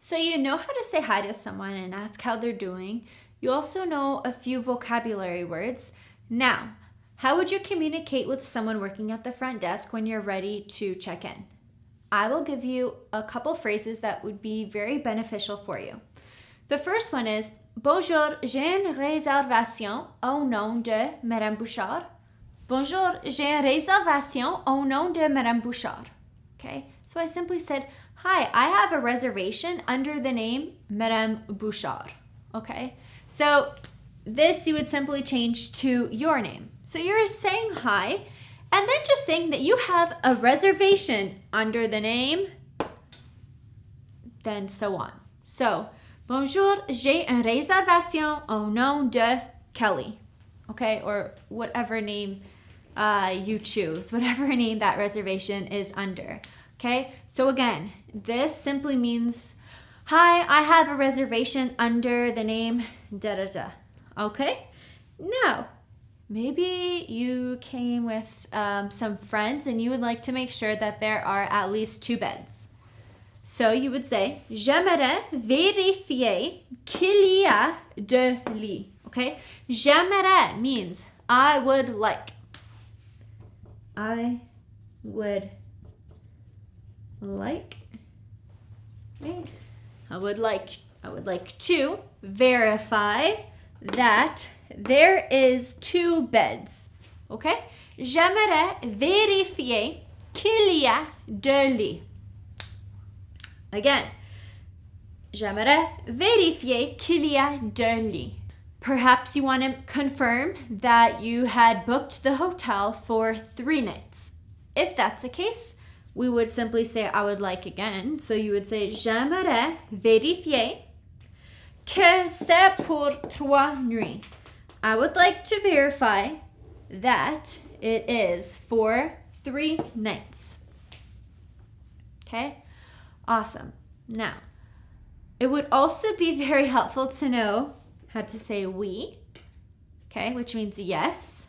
So you know how to say hi to someone and ask how they're doing. You also know a few vocabulary words. Now, how would you communicate with someone working at the front desk when you're ready to check in? I will give you a couple phrases that would be very beneficial for you. The first one is, Bonjour, j'ai une réservation au nom de Madame Bouchard. Bonjour, j'ai une réservation au nom de Madame Bouchard. Okay, so I simply said, hi, I have a reservation under the name Madame Bouchard. Okay, so this you would simply change to your name. So you're saying hi, and then just saying that you have a reservation under the name, then so on. So, bonjour, j'ai une réservation au nom de Kelly. Okay, or whatever name you choose, whatever name that reservation is under. Okay, so again, this simply means, hi, I have a reservation under the name da-da-da. Okay, now, maybe you came with some friends and you would like to make sure that there are at least 2 beds. So you would say, j'aimerais vérifier qu'il y a 2 lits. Okay, j'aimerais means I would like. I would like. I would like to verify that there is 2 beds. Okay? J'aimerais vérifier qu'il y a 2 lits. Again, j'aimerais vérifier qu'il y a 2 lits. Perhaps you want to confirm that you had booked the hotel for 3 nights. If that's the case, we would simply say I would like again. So you would say j'aimerais vérifier que c'est pour 3 nuits. I would like to verify that it is for 3 nights. Okay? Awesome. Now, it would also be very helpful to know how to say oui, okay, which means yes,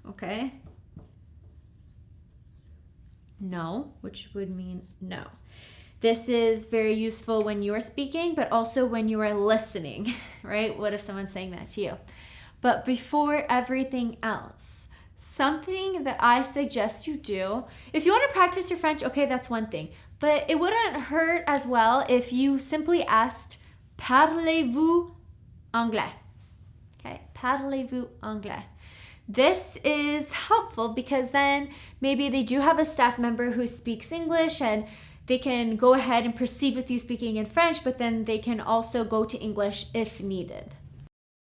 okay. No, which would mean no. This is very useful when you are speaking, but also when you are listening, right? What if someone's saying that to you? But before everything else, something that I suggest you do, if you want to practice your French, okay, that's one thing. But it wouldn't hurt as well if you simply asked, parlez-vous anglais? Okay, parlez-vous anglais? This is helpful because then maybe they do have a staff member who speaks English and they can go ahead and proceed with you speaking in French, but then they can also go to English if needed.